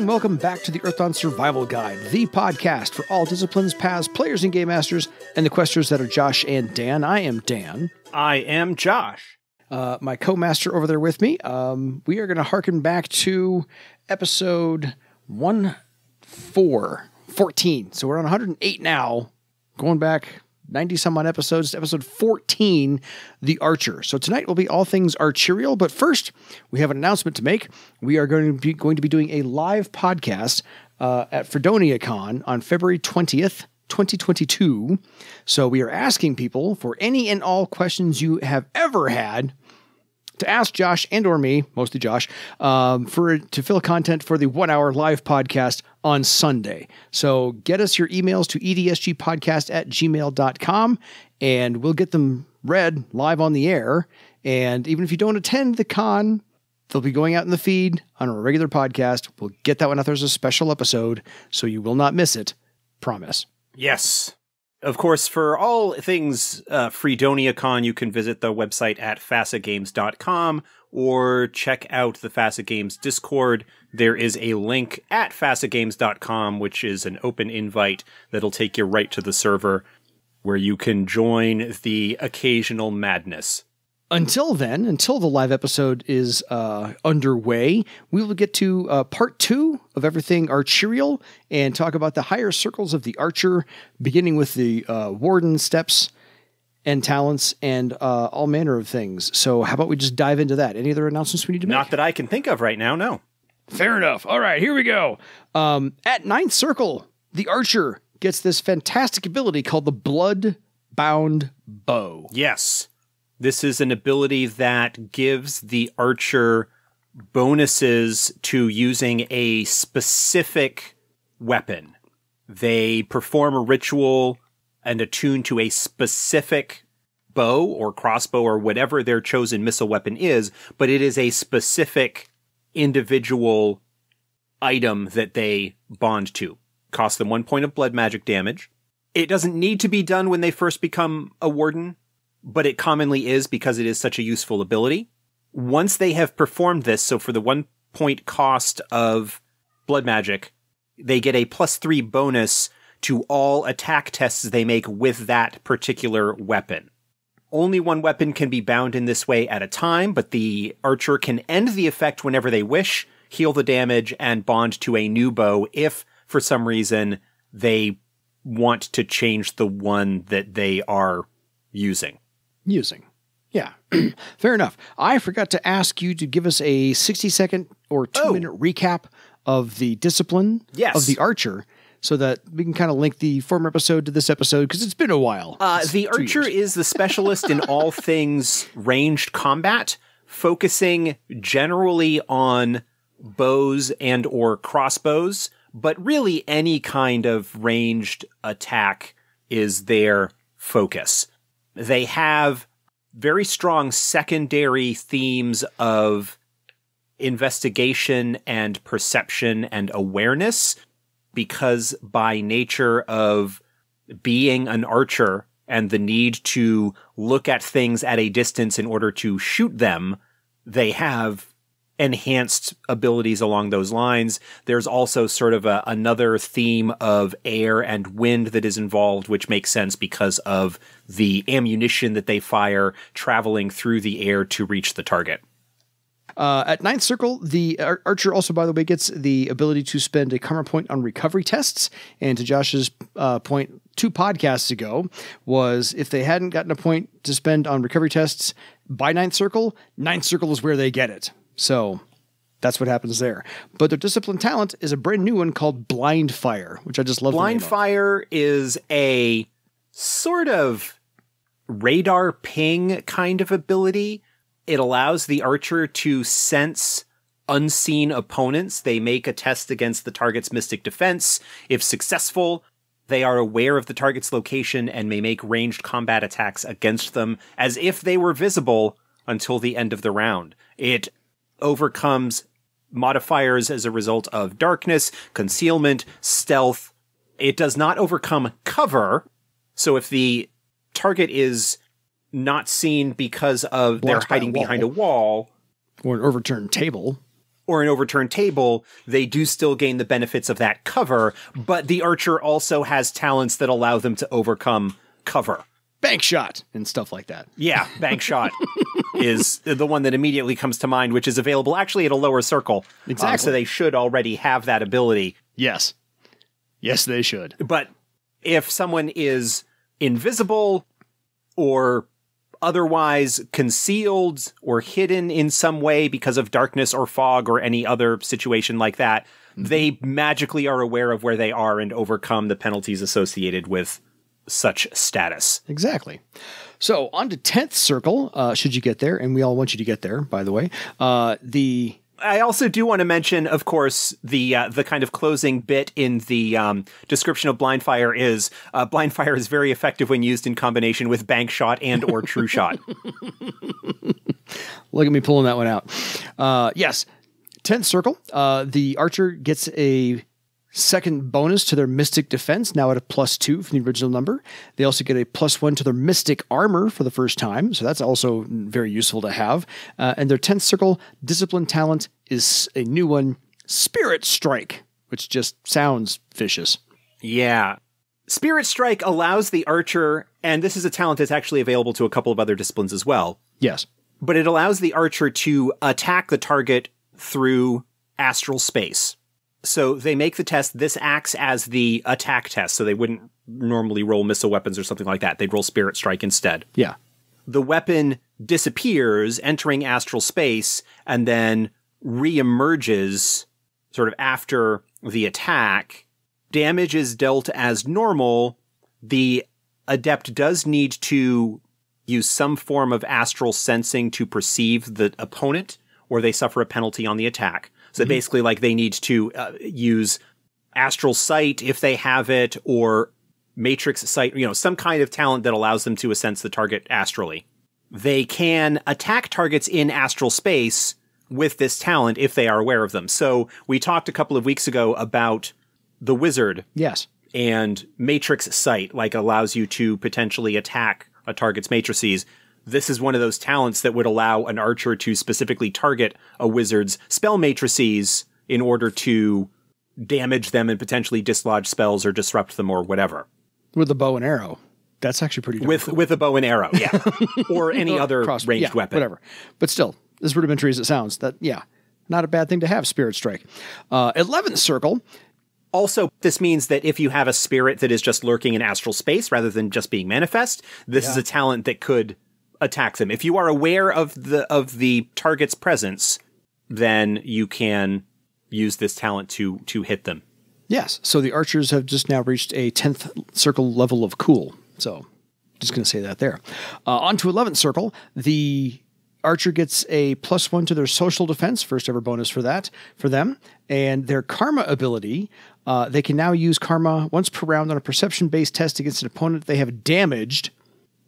and welcome back to the Earthdawn Survival Guide, the podcast for all disciplines, paths, players, and game masters, and the questers that are Josh and Dan. I am Dan. I am Josh. My co-master over there with me. We are going to harken back to episode 14. So we're on 108 now, going back 90-some-odd episodes to episode 14, The Archer. So tonight will be all things archerial, but first, we have an announcement to make. We are going to be doing a live podcast at FreedoniaCon on February 20th, 2022. So we are asking people for any and all questions you have ever had to ask Josh and or me, mostly Josh, to fill content for the 1-hour live podcast on Sunday. So get us your emails to edsgpodcast@gmail.com and we'll get them read live on the air. And even if you don't attend the con, they'll be going out in the feed on a regular podcast. We'll get that one out there as a special episode, so you will not miss it. Promise. Yes. Of course, for all things FreedoniaCon, you can visit the website at facetgames.com or check out the Facet Games Discord. There is a link at facetgames.com, which is an open invite that'll take you right to the server where you can join the occasional madness. Until then, until the live episode is underway, we will get to part 2 of everything archerial and talk about the higher circles of the archer, beginning with the Warden steps and talents and all manner of things. So how about we just dive into that? Any other announcements we need to make? Not that I can think of right now, no. Fair enough. All right, here we go. At 9th circle, the archer gets this fantastic ability called the Blood-Bound Bow. Yes. This is an ability that gives the archer bonuses to using a specific weapon. They perform a ritual and attune to a specific bow or crossbow or whatever their chosen missile weapon is, but it is a specific individual item that they bond to. Costs them 1 point of blood magic damage. It doesn't need to be done when they first become a warden, but it commonly is because it is such a useful ability. Once they have performed this, so for the 1 point cost of blood magic, they get a +3 bonus to all attack tests they make with that particular weapon. Only one weapon can be bound in this way at a time, but the archer can end the effect whenever they wish, heal the damage, and bond to a new bow if, for some reason, they want to change the one that they are using. Yeah, fair enough. I forgot to ask you to give us a 60-second or 2-minute recap of the discipline of the archer so that we can kind of link the former episode to this episode because it's been a while. The archer is the specialist in all things ranged combat, focusing generally on bows and or crossbows, but really any kind of ranged attack is their focus. They have very strong secondary themes of investigation and perception and awareness because by nature of being an archer and the need to look at things at a distance in order to shoot them, they have enhanced abilities along those lines. There's also sort of another theme of air and wind that is involved, which makes sense because of the ammunition that they fire traveling through the air to reach the target. At 9th circle, the archer also, by the way, gets the ability to spend a karma point on recovery tests. And to Josh's point 2 podcasts ago was if they hadn't gotten a point to spend on recovery tests by 9th circle is where they get it. So that's what happens there. But their discipline talent is a brand new one called Blind Fire, which I just love. Blind Fire is a sort of radar ping kind of ability. It allows the archer to sense unseen opponents. They make a test against the target's mystic defense. If successful, they are aware of the target's location and may make ranged combat attacks against them as if they were visible until the end of the round. It overcomes modifiers as a result of darkness, concealment, stealth. It does not overcome cover. So if the target is not seen because of their hiding behind a wall or an overturned table, or an overturned table, they do still gain the benefits of that cover, but the archer also has talents that allow them to overcome cover. Bank shot and stuff like that. Yeah, bank shot is the one that immediately comes to mind, which is available actually at a lower circle. Exactly. So they should already have that ability. Yes. Yes, they should. But if someone is invisible or otherwise concealed or hidden in some way because of darkness or fog or any other situation like that, they magically are aware of where they are and overcome the penalties associated with such status. Exactly. So on to 10th circle, should you get there, and we all want you to get there, by the way. I also do want to mention, of course, the kind of closing bit in the description of Blind Fire is Blind Fire is very effective when used in combination with Bank Shot and or True Shot. Look at me pulling that one out. Yes, 10th circle. The archer gets a second bonus to their Mystic Defense, now at a +2 from the original number. They also get a +1 to their Mystic Armor for the first time, so that's also very useful to have. And their 10th circle Discipline talent is a new one, Spirit Strike, which just sounds vicious. Yeah. Spirit Strike allows the archer, and this is a talent that's actually available to a couple of other disciplines as well. Yes. But it allows the archer to attack the target through astral space. So they make the test. This acts as the attack test. So they wouldn't normally roll missile weapons or something like that. They'd roll Spirit Strike instead. Yeah. The weapon disappears, entering astral space, and then reemerges sort of after the attack. Damage is dealt as normal. The adept does need to use some form of astral sensing to perceive the opponent, or they suffer a penalty on the attack. So basically, like, they need to use astral sight if they have it, or matrix sight, some kind of talent that allows them to sense the target astrally. They can attack targets in astral space with this talent if they are aware of them. So we talked a couple of weeks ago about the wizard. Yes. And matrix sight, like, allows you to potentially attack a target's matrices. This is one of those talents that would allow an archer to specifically target a wizard's spell matrices in order to damage them and potentially dislodge spells or disrupt them or whatever. With a bow and arrow. That's actually pretty cool. With a bow and arrow, yeah. Or any other ranged weapon. Whatever. But still, as rudimentary as it sounds, not a bad thing to have, Spirit Strike. 11th circle. Also, this means that if you have a spirit that is just lurking in astral space rather than just being manifest, this is a talent that could attack them. If you are aware of the target's presence, then you can use this talent to hit them. Yes. So the archers have just now reached a 10th circle level of cool. So just going to say that there. On to 11th circle. The archer gets a +1 to their social defense, first ever bonus for them. And their karma ability, they can now use karma once per round on a perception-based test against an opponent they have damaged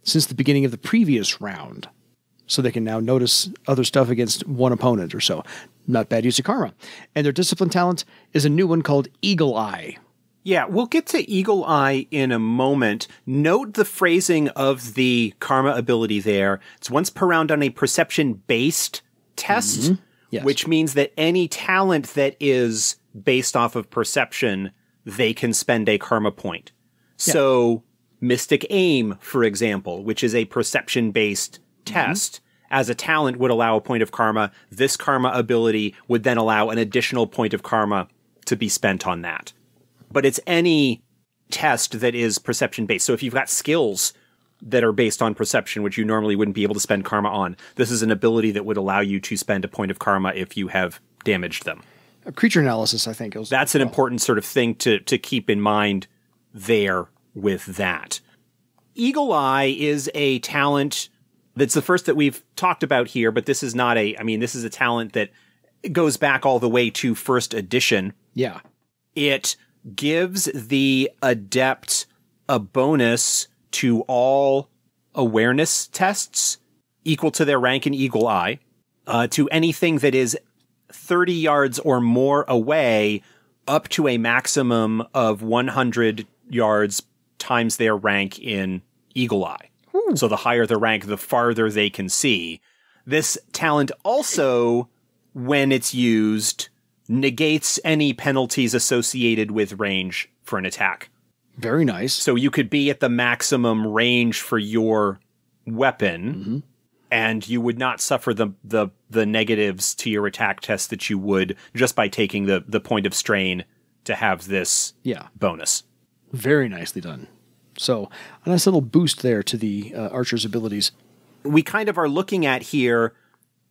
since the beginning of the previous round. So they can now notice other stuff against one opponent or so. Not bad use of karma. And their discipline talent is a new one called Eagle Eye. Yeah, we'll get to Eagle Eye in a moment. Note the phrasing of the karma ability there. It's once per round on a perception-based test, Yes. which means that any talent that is based off of perception, they can spend a karma point. So Mystic Aim, for example, which is a perception-based test, as a talent would allow a point of karma. This karma ability would then allow an additional point of karma to be spent on that. But it's any test that is perception-based. So if you've got skills that are based on perception, which you normally wouldn't be able to spend karma on, this is an ability that would allow you to spend a point of karma if you have damaged them. A creature analysis, I think. That's an important sort of thing to keep in mind there with that. Eagle Eye is a talent that's the first that we've talked about here, but this is this is a talent that goes back all the way to first edition. Yeah. It gives the adept a bonus to all awareness tests equal to their rank in Eagle Eye, to anything that is 30 yards or more away, up to a maximum of 100 yards times their rank in Eagle Eye. So the higher the rank, the farther they can see. This talent also when it's used, negates any penalties associated with range for an attack. Very nice. So you could be at the maximum range for your weapon, and you would not suffer the negatives to your attack test that you would just by taking the point of strain to have this bonus. Very nicely done. So a nice little boost there to the archer's abilities. We kind of are looking at here,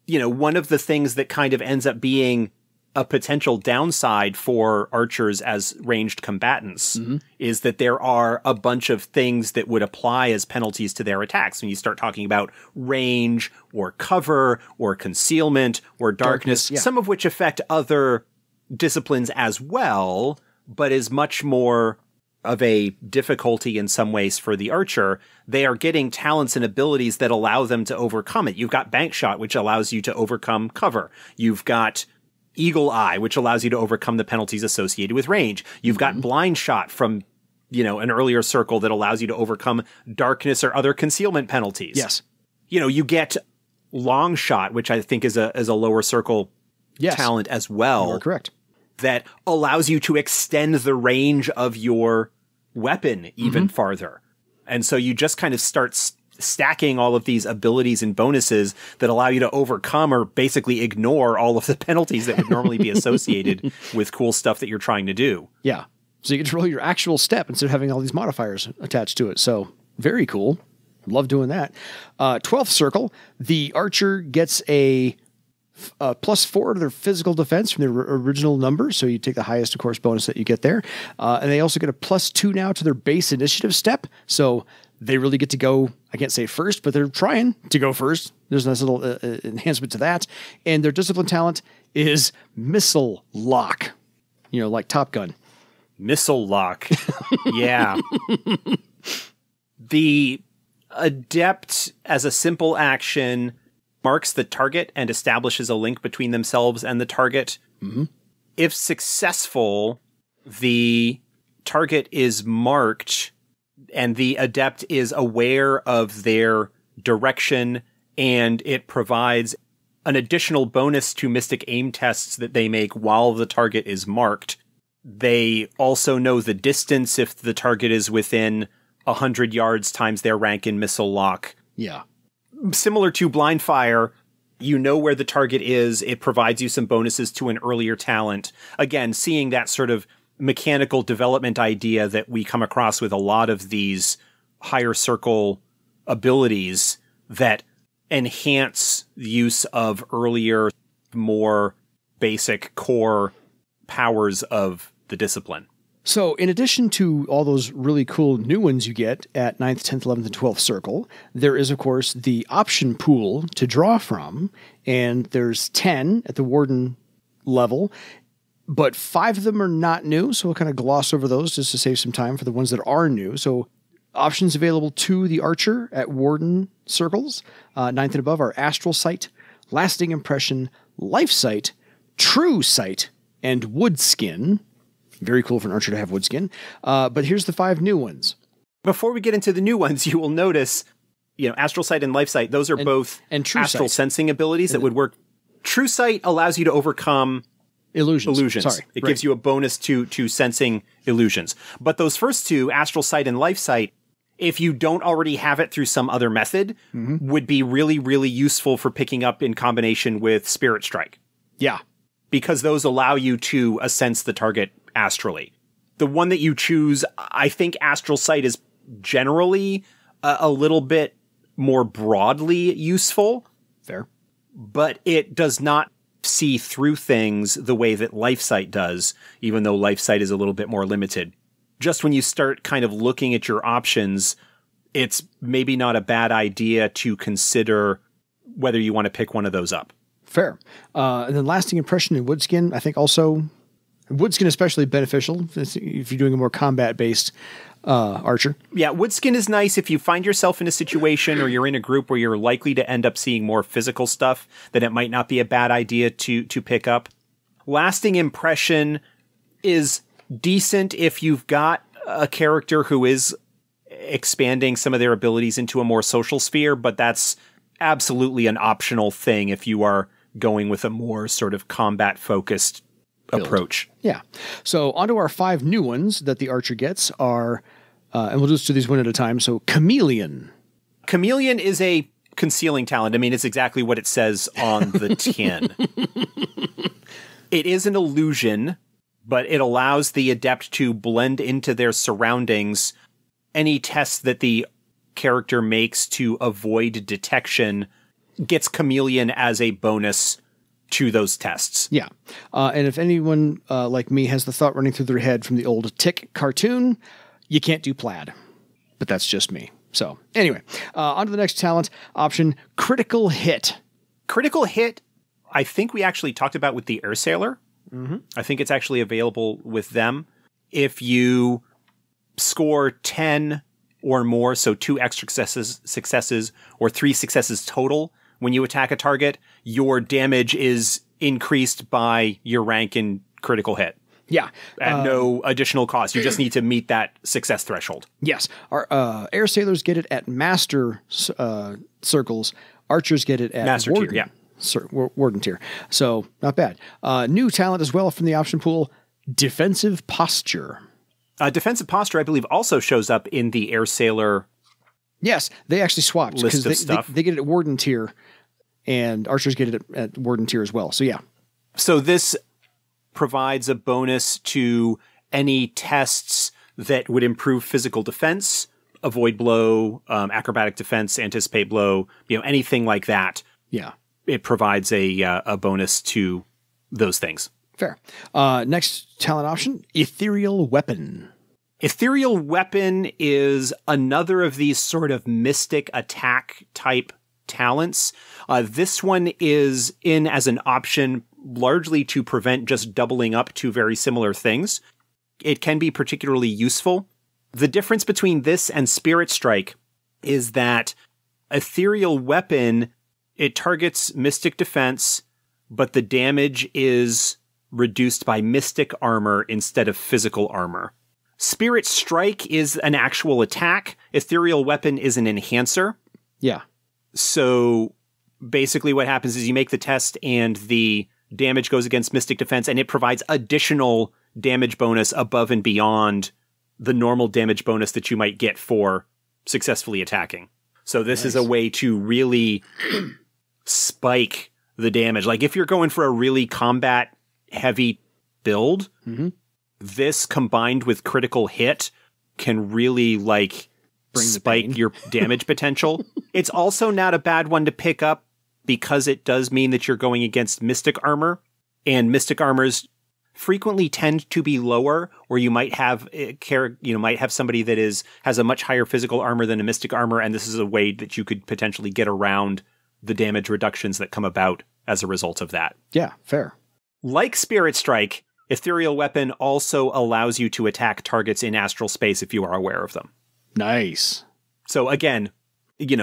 one of the things that kind of ends up being a potential downside for archers as ranged combatants is that there are a bunch of things that would apply as penalties to their attacks. When you start talking about range or cover or concealment or darkness, some of which affect other disciplines as well, but is much more of a difficulty in some ways for the archer. They are getting talents and abilities that allow them to overcome it. You've got Bank Shot, which allows you to overcome cover. You've got Eagle Eye, which allows you to overcome the penalties associated with range. You've got Blind Shot from, an earlier circle that allows you to overcome darkness or other concealment penalties. Yes. You get Long Shot, which I think is a lower circle talent as well. You are correct. That allows you to extend the range of your weapon even farther. And so you just kind of start stacking all of these abilities and bonuses that allow you to overcome or basically ignore all of the penalties that would normally be associated with cool stuff that you're trying to do. Yeah. So you get to roll your actual step instead of having all these modifiers attached to it. So very cool. Love doing that. 12th circle, the archer gets a +4 to their physical defense from their original number. So you take the highest, of course, bonus that you get there. And they also get a +2 now to their base initiative step. So they really get to go, I can't say first, but they're trying to go first. There's a nice little enhancement to that. And their discipline talent is Missile Lock. Like Top Gun. Missile Lock. Yeah. The Adept, as a simple action, marks the target and establishes a link between themselves and the target. If successful, the target is marked and the Adept is aware of their direction, and it provides an additional bonus to Mystic Aim tests that they make while the target is marked. They also know the distance if the target is within 100 yards times their rank in Missile Lock. Yeah. Similar to Blind Fire, you know where the target is. It provides you some bonuses to an earlier talent. Again, seeing that sort of mechanical development idea that we come across with a lot of these higher circle abilities that enhance the use of earlier, more basic core powers of the discipline. So in addition to all those really cool new ones you get at 9th, 10th, 11th, and 12th circle, there is, of course, the option pool to draw from, and there's 10 at the Warden level, but 5 of them are not new, so we'll kind of gloss over those just to save some time for the ones that are new. So options available to the Archer at Warden circles, 9th and above, are Astral Sight, Lasting Impression, Life Sight, True Sight, and Wood Skin. Very cool for an archer to have wood skin. But here's the 5 new ones. Before we get into the new ones, you will notice, Astral Sight and Life Sight, those are both True astral Sight. sensing abilities that would work. True Sight allows you to overcome illusions. Sorry. It gives you a bonus to sensing illusions. But those first two, Astral Sight and Life Sight, if you don't already have it through some other method, would be really, really useful for picking up in combination with Spirit Strike. Yeah. Because those allow you to sense the target astrally. The one that you choose, I think Astral Sight is generally a little bit more broadly useful. Fair. But it does not see through things the way that Life Sight does, even though Life Sight is a little bit more limited. Just when you start kind of looking at your options, it's maybe not a bad idea to consider whether you want to pick one of those up. Fair. And then Lasting Impression and Woodskin, I think also, Woodskin especially beneficial if you're doing a more combat-based archer. Yeah, Woodskin is nice if you find yourself in a situation or you're in a group where you're likely to end up seeing more physical stuff, then it might not be a bad idea to pick up. Lasting Impression is decent if you've got a character who is expanding some of their abilities into a more social sphere, but that's absolutely an optional thing if you are going with a more sort of combat-focused approach. Yeah. So onto our 5 new ones that the archer gets are, and we'll just do these one at a time. So Chameleon. Chameleon is a concealing talent. I mean, it's exactly what it says on the tin. It is an illusion, but it allows the adept to blend into their surroundings. Any test that the character makes to avoid detection gets Chameleon as a bonus to those tests. Yeah. And if anyone like me has the thought running through their head from the old Tick cartoon, you can't do plaid. But that's just me. So anyway, on to the next talent option, Critical Hit. Critical Hit, I think we actually talked about with the Air Sailor. Mm-hmm. I think it's actually available with them. If you score 10 or more, so 2 extra successes or 3 successes total, when you attack a target, your damage is increased by your rank in Critical Hit. Yeah. At no additional cost. You just need to meet that success threshold. Yes. Our Air Sailors get it at Master circles. Archers get it at Master Warden. tier, yeah. Warden tier. So, not bad. New talent as well from the option pool, Defensive Posture. Defensive Posture, I believe, also shows up in the Air Sailor. Yes, they actually swapped list of stuff. They get it at Warden tier, and Archers get it at Warden tier as well. So, yeah. So this provides a bonus to any tests that would improve physical defense, avoid blow, acrobatic defense, anticipate blow, anything like that. Yeah. It provides a bonus to those things. Fair. Next talent option, Ethereal Weapon. Ethereal Weapon is another of these sort of mystic attack type talents. This one is in as an option largely to prevent just doubling up to very similar things. It can be particularly useful. The difference between this and Spirit Strike is that Ethereal Weapon, it targets Mystic Defense, but the damage is reduced by Mystic Armor instead of physical armor. Spirit Strike is an actual attack. Ethereal Weapon is an enhancer. Yeah. So basically what happens is you make the test and the damage goes against Mystic Defense, and it provides additional damage bonus above and beyond the normal damage bonus that you might get for successfully attacking. So this is a way to really spike the damage. Like if you're going for a really combat heavy build, this combined with Critical Hit can really spike your damage potential. It's also not a bad one to pick up because it does mean that you're going against Mystic Armor, and Mystic Armors frequently tend to be lower, or you might have somebody that has a much higher physical armor than a Mystic Armor, and this is a way that you could potentially get around the damage reductions that come about as a result of that. Yeah, fair. Like Spirit Strike, Ethereal Weapon also allows you to attack targets in astral space if you are aware of them. Nice. So again,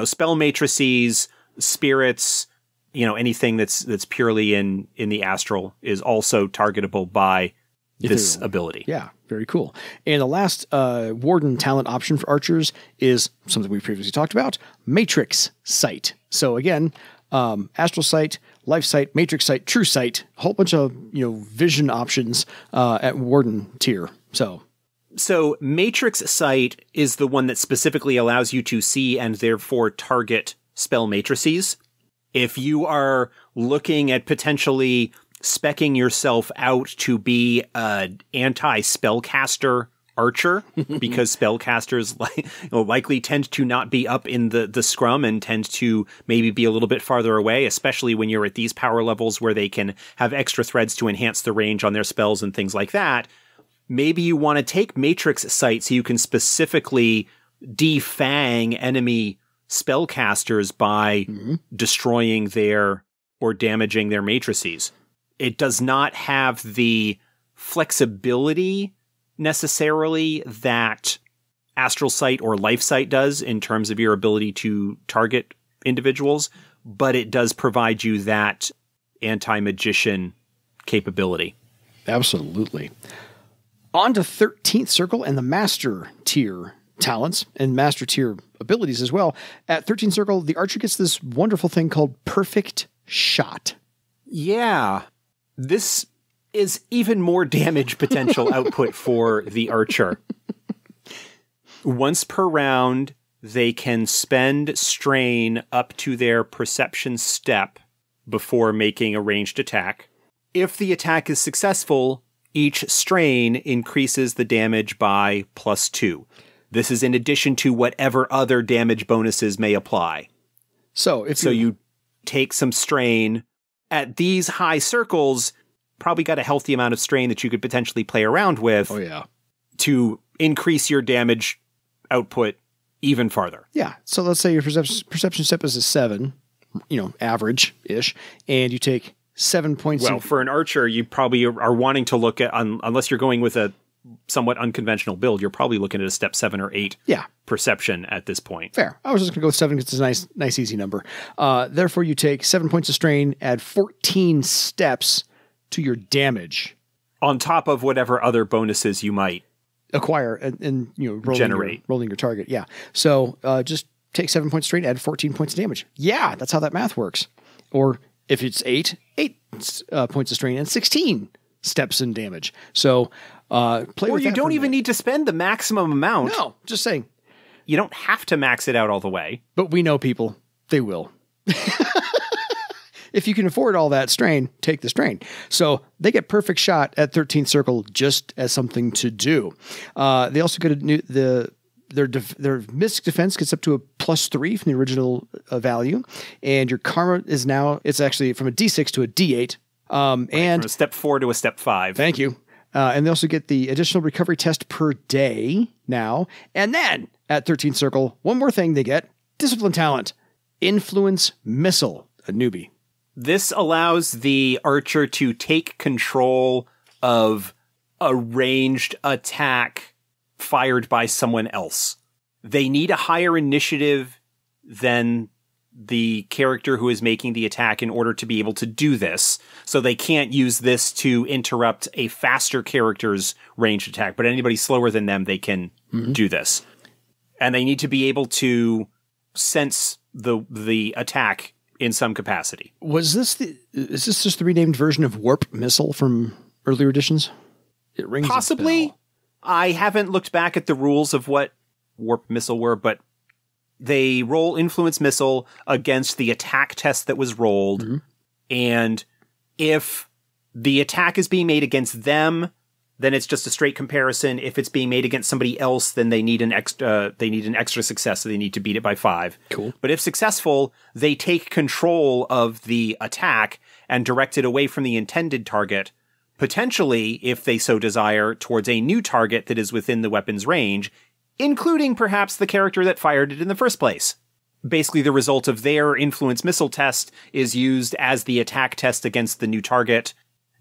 spell matrices, spirits, anything that's purely in the astral is also targetable by this ability. Yeah, very cool. And the last Warden talent option for archers is something we previously talked about, Matrix Sight. So again, Astral Sight, Life Sight, Matrix Sight, True Sight, a whole bunch of vision options at Warden tier. So Matrix Sight is the one that specifically allows you to see and therefore target spell matrices. If you are looking at potentially speccing yourself out to be an anti-spellcaster archer, because spellcasters likely tend to not be up in the scrum and tend to maybe be a little bit farther away, especially when you're at these power levels where they can have extra threads to enhance the range on their spells and things like that. Maybe you want to take Matrix Sight so you can specifically defang enemy spellcasters by destroying or damaging their matrices. It does not have the flexibility necessarily that Astral Sight or Life Sight does in terms of your ability to target individuals, but it does provide you that anti-magician capability. Absolutely. On to 13th Circle and the Master Tier talents and Master Tier abilities as well. At 13th Circle, the archer gets this wonderful thing called Perfect Shot. Yeah. This is even more damage potential output for the archer. Once per round, they can spend strain up to their perception step before making a ranged attack. If the attack is successful, each strain increases the damage by +2. This is in addition to whatever other damage bonuses may apply. So you take some strain at these high circles, probably got a healthy amount of strain that you could potentially play around with. Oh, yeah. To increase your damage output even farther. Yeah. So let's say your perception step is a 7, average-ish, and you take 7 points. Well, for an archer, you probably are wanting to look at, unless you're going with a somewhat unconventional build, you're probably looking at a step 7 or 8 perception at this point. Fair. I was just going to go with 7 because it's a nice, easy number. Therefore, you take 7 points of strain, add 14 steps to your damage. On top of whatever other bonuses you might acquire and rolling your target. Yeah. So just take 7 points of strain, add 14 points of damage. Yeah, that's how that math works. Or if it's 8 points of strain and 16 steps in damage. So play with that. Or you don't even need to spend the maximum amount. No, just saying. You don't have to max it out all the way. But we know people, they will. If you can afford all that strain, take the strain. So they get perfect shot at 13th Circle just as something to do. They also get their Mystic Defense gets up to a +3 from the original value. And your Karma is now, it's actually from a D6 to a D8. And from a step 4 to a step 5. Thank you. And they also get the additional recovery test per day now. And then at 13th Circle, one more thing they get, Discipline Talent, Influence Missile, a newbie. This allows the archer to take control of a ranged attack fired by someone else. They need a higher initiative than the character who is making the attack in order to be able to do this. So they can't use this to interrupt a faster character's ranged attack, but anybody slower than them, they can do this. And they need to be able to sense the attack in some capacity. Is this just the renamed version of Warp Missile from earlier editions? It rings possibly. A bell. I haven't looked back at the rules of what Warp Missile were, but they roll Influence Missile against the attack test that was rolled. And if the attack is being made against them, then it's just a straight comparison. If it's being made against somebody else, then they need an extra success, so they need to beat it by 5. Cool. But if successful, they take control of the attack and direct it away from the intended target, potentially, if they so desire, towards a new target that is within the weapon's range, including perhaps the character that fired it in the first place. Basically, the result of their Influence Missile test is used as the attack test against the new target.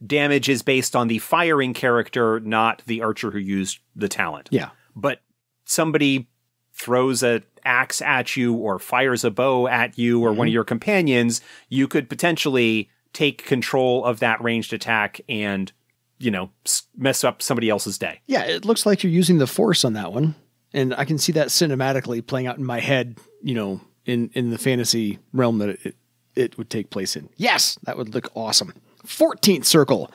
Damage is based on the firing character, not the archer who used the talent. Yeah. But somebody throws an axe at you or fires a bow at you or one of your companions, you could potentially take control of that ranged attack and, mess up somebody else's day. Yeah, it looks like you're using the Force on that one. And I can see that cinematically playing out in my head, in the fantasy realm that it would take place in. Yes, that would look awesome. 14th Circle.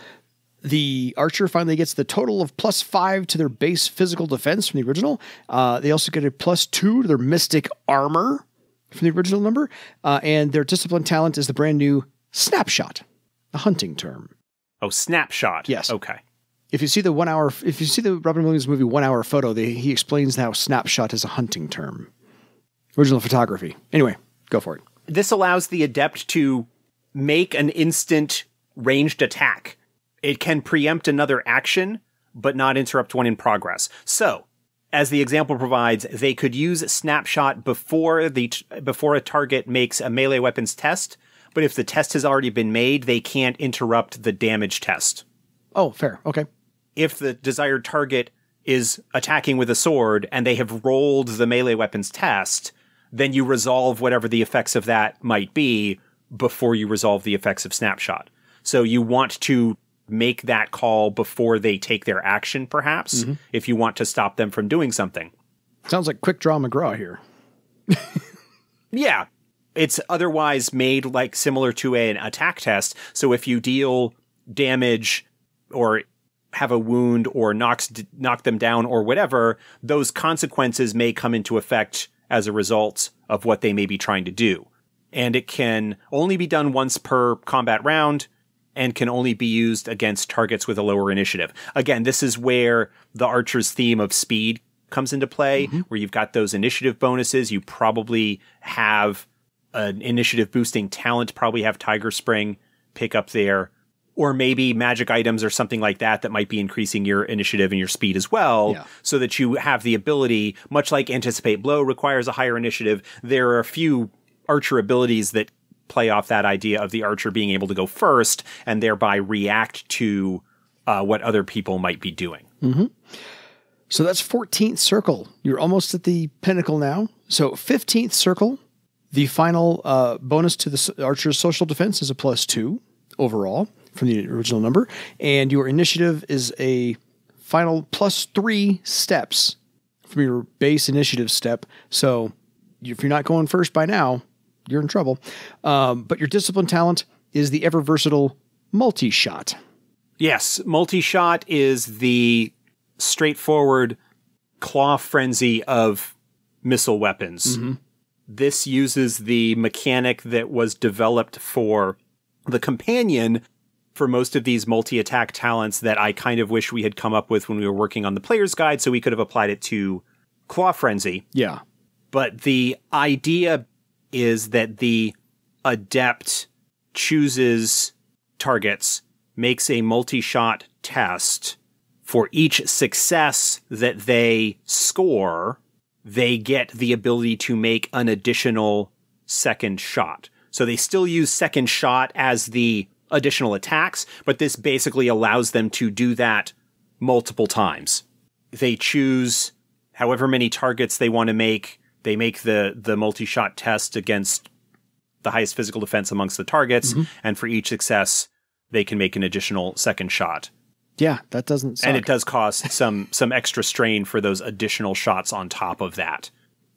The archer finally gets the total of +5 to their base physical defense from the original. They also get a +2 to their mystic armor from the original number. And their discipline talent is the brand new Snapshot, a hunting term. Oh, Snapshot. Yes. Okay. If you see the Robin Williams movie 1 Hour Photo, he explains how Snapshot is a hunting term. Original photography. Anyway, go for it. This allows the adept to make an instant ranged attack. It can preempt another action, but not interrupt one in progress. So, as the example provides, they could use Snapshot before a target makes a melee weapons test, but if the test has already been made, they can't interrupt the damage test. Oh, fair. Okay. If the desired target is attacking with a sword and they have rolled the melee weapons test, then you resolve whatever the effects of that might be before you resolve the effects of Snapshot. So you want to make that call before they take their action, perhaps, if you want to stop them from doing something. Sounds like Quick Draw McGraw here. Yeah. it's otherwise made like similar to an attack test. So if you deal damage or have a wound or knock them down or whatever, those consequences may come into effect as a result of what they may be trying to do. And it can only be done once per combat round and can only be used against targets with a lower initiative. Again, this is where the Archer's theme of speed comes into play, where you've got those initiative bonuses. You probably have an initiative boosting talent, probably have Tiger Spring pick up there, or maybe magic items or something like that might be increasing your initiative and your speed as well, so that you have the ability, much like Anticipate Blow requires a higher initiative, there are a few Archer abilities that play off that idea of the Archer being able to go first and thereby react to what other people might be doing. So that's 14th Circle. You're almost at the pinnacle now. So 15th Circle, the final bonus to the Archer's social defense is a +2 overall from the original number. And your initiative is a final +3 steps from your base initiative step. So if you're not going first by now, you're in trouble. But your discipline talent is the ever versatile multi-shot. Yes, multi-shot is the straightforward claw frenzy of missile weapons. This uses the mechanic that was developed for the companion for most of these multi-attack talents that I kind of wish we had come up with when we were working on the player's guide, so we could have applied it to claw frenzy. Yeah. But the idea is that the adept chooses targets, makes a multi-shot test. For each success that they score, they get the ability to make an additional second shot. So they still use second shot as the additional attacks, but this basically allows them to do that multiple times. They choose however many targets they want to make. They make the multi-shot test against the highest physical defense amongst the targets, and for each success, they can make an additional second shot. Yeah, that doesn't suck. And it does cost some extra strain for those additional shots on top of that.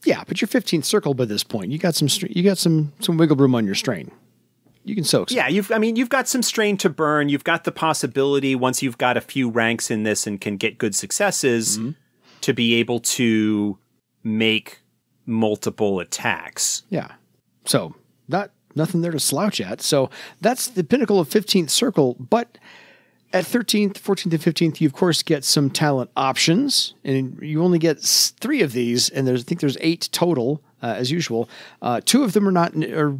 Yeah, but you're 15th Circle by this point. You got some wiggle room on your strain. You can soak some. Yeah, you've got some strain to burn. You've got the possibility, once you've got a few ranks in this and can get good successes, to be able to make multiple attacks. Yeah. So nothing there to slouch at. So that's the pinnacle of 15th Circle. But at 13th, 14th, and 15th, you of course get some talent options, and you only get 3 of these, and I think there's 8 total, as usual. 2 of them are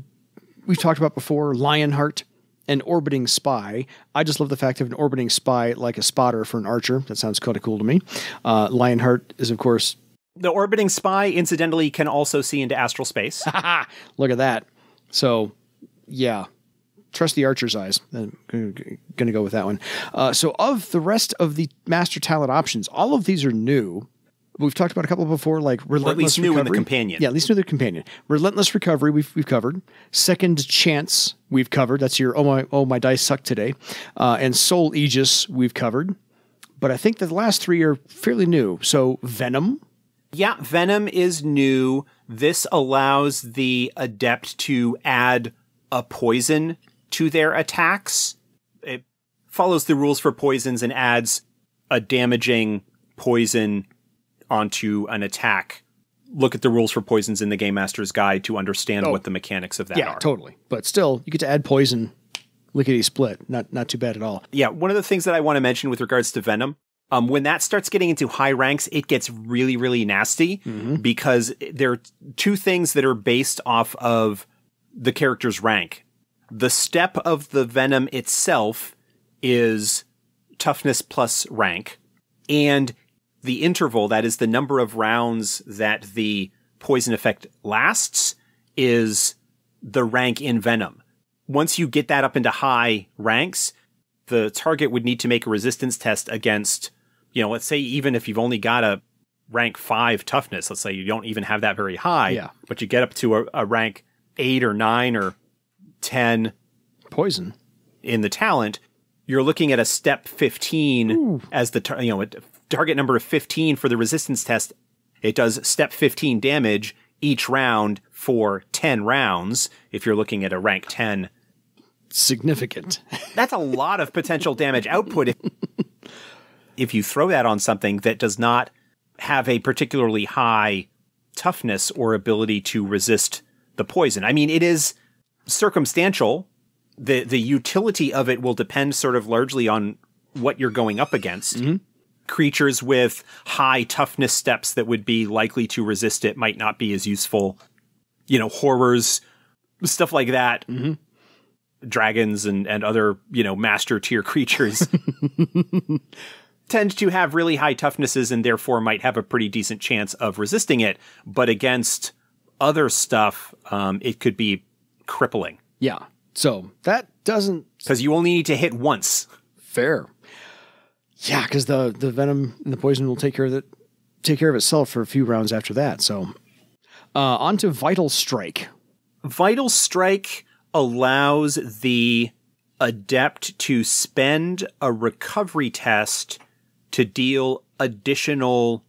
we've talked about before, Lionheart and Orbiting Spy. I just love the fact of an Orbiting Spy like a spotter for an Archer. That sounds kind of cool to me. Lionheart is, of course... The Orbiting Spy, incidentally, can also see into astral space. Look at that. So, yeah. Trust the Archer's eyes. I'm going to go with that one. So of the rest of the master talent options, all of these are new. We've talked about a couple before, like Relentless or at least Recovery. New in the Companion. Yeah, at least new in the Companion. Relentless Recovery, we've covered. Second Chance, we've covered. That's your, my dice suck today. And Soul Aegis, we've covered. But I think that the last 3 are fairly new. So Venom. Yeah, Venom is new. This allows the adept to add a poison to their attacks. It follows the rules for poisons and adds a damaging poison onto an attack. Look at the rules for poisons in the Game Master's Guide to understand what the mechanics of that are. Yeah, totally. But still, you get to add poison, lickety split. Not too bad at all. Yeah, one of the things that I want to mention with regards to Venom, when that starts getting into high ranks, it gets really, really nasty because there are 2 things that are based off of the character's rank. The step of the Venom itself is toughness plus rank, and the interval, that is the number of rounds that the poison effect lasts, is the rank in Venom. Once you get that up into high ranks, the target would need to make a resistance test against, let's say even if you've only got a rank 5 toughness, let's say you don't even have that very high, but you get up to a rank 8 or 9 or 10 poison in the talent, you're looking at a step 15 as the target number of 15 for the resistance test. It does step 15 damage each round for 10 rounds, if you're looking at a rank 10. Significant. That's a lot of potential damage output if you throw that on something that does not have a particularly high toughness or ability to resist the poison. I mean, it is circumstantial. The utility of it will depend sort of largely on what you're going up against. Mm-hmm. Creatures with high toughness steps that would be likely to resist it might not be as useful. You know, horrors, stuff like that. Mm-hmm. Dragons and other, you know, master tier creatures tend to have really high toughnesses and therefore might have a pretty decent chance of resisting it. But against other stuff, it could be crippling. Yeah. So that doesn't... Because you only need to hit once. Fair. Yeah, because the venom and the poison will take care of itself for a few rounds after that. So on to Vital Strike. Vital Strike allows the adept to spend a recovery test to deal additional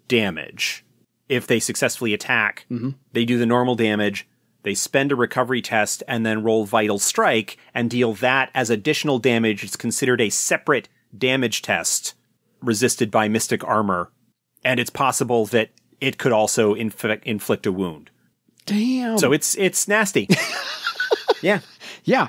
damage. If they successfully attack, they do the normal damage, they spend a recovery test, and then roll Vital Strike and deal that as additional damage. It's considered a separate damage test resisted by Mystic Armor, and it's possible that it could also inflict a wound. Damn. So it's nasty. Yeah. Yeah.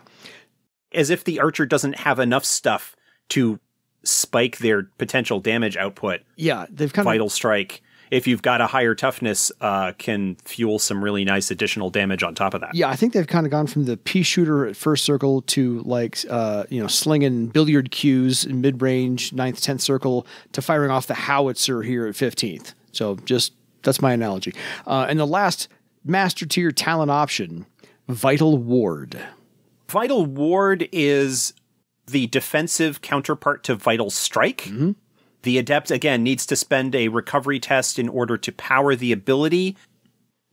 As if the archer doesn't have enough stuff to spike their potential damage output. Yeah, they've kind Vital Strike, if you've got a higher toughness, can fuel some really nice additional damage on top of that. Yeah, I think they've kind of gone from the pea shooter at first circle to like, slinging billiard cues in mid-range, 9th, 10th circle to firing off the howitzer here at 15th. So that's my analogy. And the last master tier talent option, Vital Ward. Vital Ward is the defensive counterpart to Vital Strike. Mm-hmm. The adept, again, needs to spend a recovery test in order to power the ability,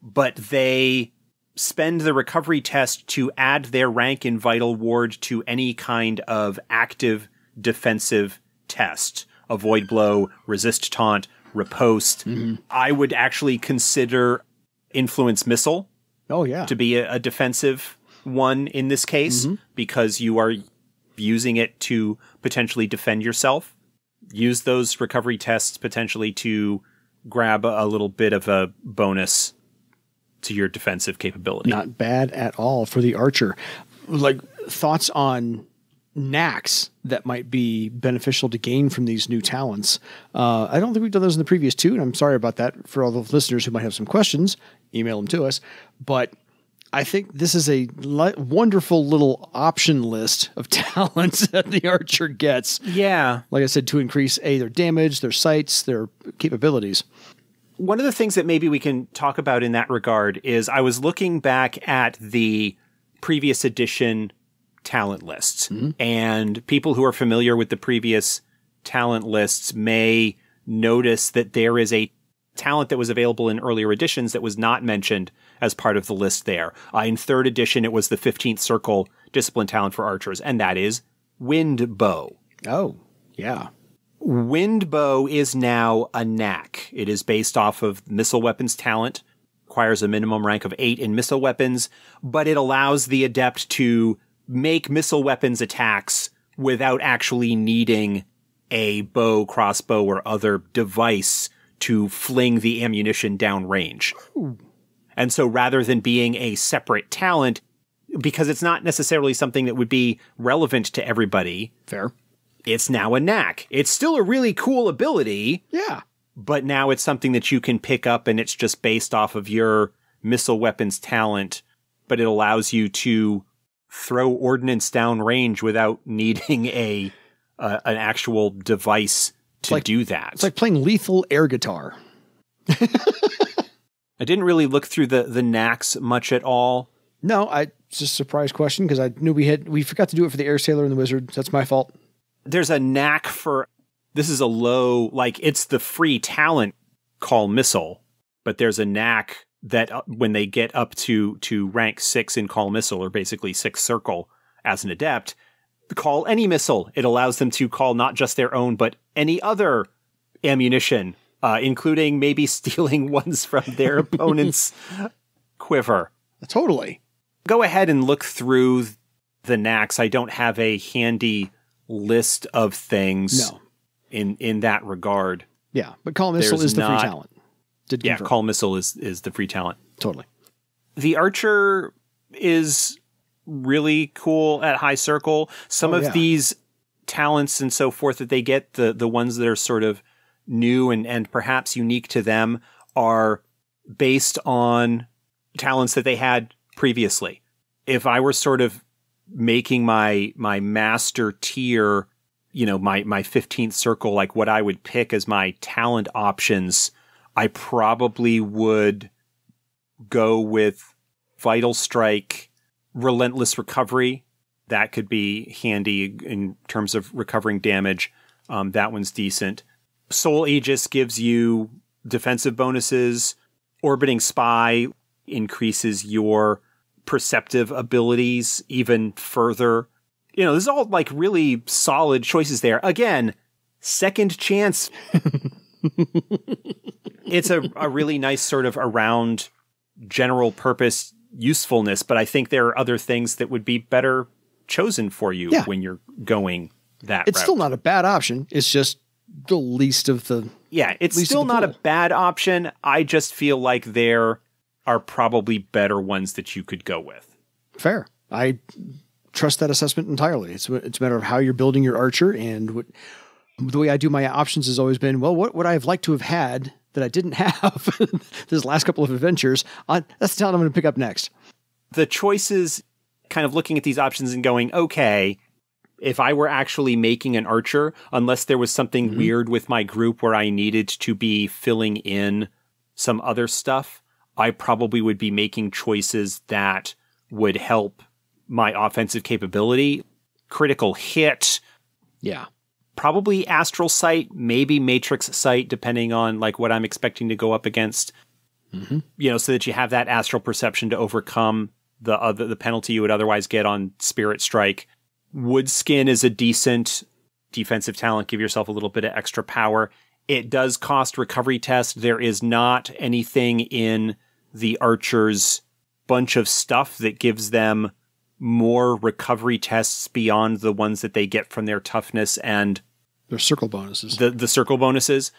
but they spend the recovery test to add their rank in Vital Ward to any kind of active defensive test. Avoid blow, resist taunt, riposte. Mm-hmm. I would actually consider Influence Missile to be a defensive one in this case, because you are using it to potentially defend yourself. Use those recovery tests potentially to grab a little bit of a bonus to your defensive capability. Not bad at all for the archer. Like, thoughts on knacks that might be beneficial to gain from these new talents. I don't think we've done those in the previous two, and I'm sorry about that for all the listeners who might have some questions. Email them to us. But I think this is a wonderful little option list of talents that the archer gets. Yeah. Like I said, to increase their damage, their sights, their capabilities. One of the things that maybe we can talk about in that regard is I was looking back at the previous edition talent lists, and people who are familiar with the previous talent lists may notice that there is a talent that was available in earlier editions that was not mentioned as part of the list there. In 3rd edition, it was the 15th circle discipline talent for archers, and that is Wind Bow. Oh, yeah. Wind Bow is now a knack. It is based off of missile weapons talent, requires a minimum rank of 8 in missile weapons, but it allows the adept to make missile weapons attacks without actually needing a bow, crossbow, or other device to fling the ammunition downrange. And so rather than being a separate talent, because it's not necessarily something that would be relevant to everybody. Fair. It's now a knack. It's still a really cool ability. Yeah. But now it's something that you can pick up, and it's just based off of your missile weapons talent, but it allows you to throw ordnance downrange without needing an actual device to do that. It's like playing lethal air guitar. I didn't really look through the knacks much at all. No, it's just a surprise question because I knew we forgot to do it for the Air Sailor and the Wizard. That's my fault. There's a knack for, this is a low, like it's the free talent Call Missile, but there's a knack that when they get up to rank 6 in Call Missile, or basically 6th circle as an adept, call any missile. It allows them to call not just their own, but any other ammunition, including maybe stealing ones from their opponent's quiver. Totally. Go ahead and look through the knacks. I don't have a handy list of things in that regard. Yeah, but Call Missile is the free talent. Call Missile is the free talent. Totally. The Archer is really cool at High Circle. Some of these talents and so forth that they get, the ones that are sort of new and perhaps unique to them, are based on talents that they had previously. If I were sort of making my master tier, my 15th circle, like what I would pick as my talent options, I probably would go with Vital Strike, Relentless Recovery. That could be handy in terms of recovering damage. That one's decent. Soul Aegis gives you defensive bonuses. Orbiting Spy increases your perceptive abilities even further. This is all like really solid choices there. Again, second chance. It's a really nice sort of around general purpose usefulness, but I think there are other things that would be better chosen for you when you're going that route. It's still not a bad option. It's just the least of the... Yeah, it's still not a bad option. I just feel like there are probably better ones that you could go with. Fair. I trust that assessment entirely. It's a matter of how you're building your Archer, and the way I do my options has always been, well, what would I have liked to have had that I didn't have this last couple of adventures? That's the talent I'm going to pick up next. The choices, kind of looking at these options and going, okay, if I were actually making an Archer, unless there was something weird with my group where I needed to be filling in some other stuff, I probably would be making choices that would help my offensive capability. Critical hit. Yeah. Probably Astral Sight, maybe Matrix Sight, depending on like what I'm expecting to go up against. So that you have that astral perception to overcome the penalty you would otherwise get on Spirit Strike. Wood Skin is a decent defensive talent. Give yourself a little bit of extra power. It does cost recovery test. There is not anything in the Archer's bunch of stuff that gives them more recovery tests beyond the ones that they get from their toughness and their circle bonuses. The circle bonuses.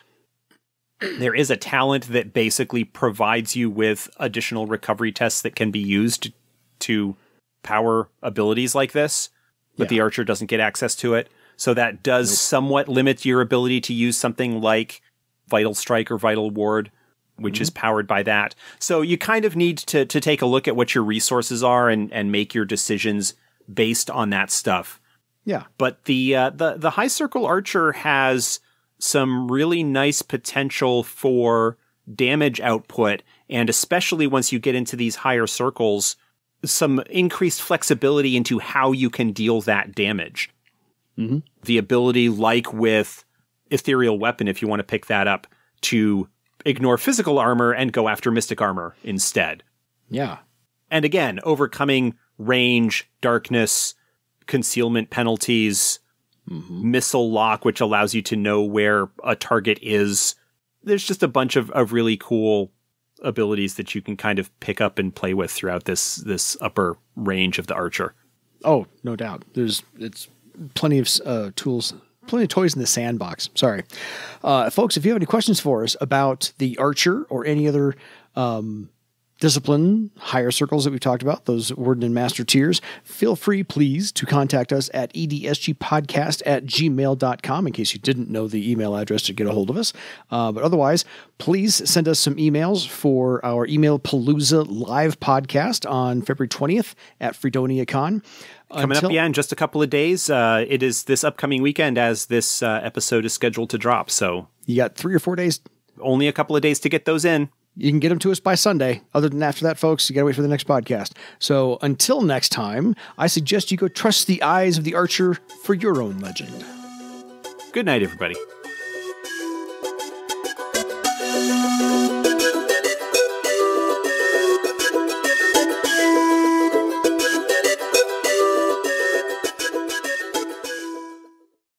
There is a talent that basically provides you with additional recovery tests that can be used to power abilities like this, but the Archer doesn't get access to it. So that does somewhat limit your ability to use something like Vital Strike or Vital Ward, which is powered by that. So you kind of need to take a look at what your resources are and make your decisions based on that stuff. Yeah. But the High Circle Archer has some really nice potential for damage output, and especially once you get into these higher circles, some increased flexibility into how you can deal that damage. The ability, like with Ethereal Weapon, if you want to pick that up, to ignore physical armor and go after mystic armor instead. Yeah. And again, overcoming range, darkness, concealment penalties, missile lock, which allows you to know where a target is. There's just a bunch of really cool abilities that you can kind of pick up and play with throughout this upper range of the Archer. Oh, no doubt. It's plenty of tools, plenty of toys in the sandbox. Sorry. Folks, if you have any questions for us about the Archer or any other discipline, higher circles that we've talked about, those Warden and Master tiers, feel free, please, to contact us at edsgpodcast@gmail.com in case you didn't know the email address to get a hold of us. But otherwise, please send us some emails for our Email Palooza live podcast on February 20th at FreedoniaCon. Coming up, in just a couple of days. It is this upcoming weekend as this episode is scheduled to drop. So you got 3 or 4 days. Only a couple of days to get those in. You can get them to us by Sunday. Other than after that, folks, you got to wait for the next podcast. So until next time, I suggest you go trust the eyes of the Archer for your own legend. Good night, everybody.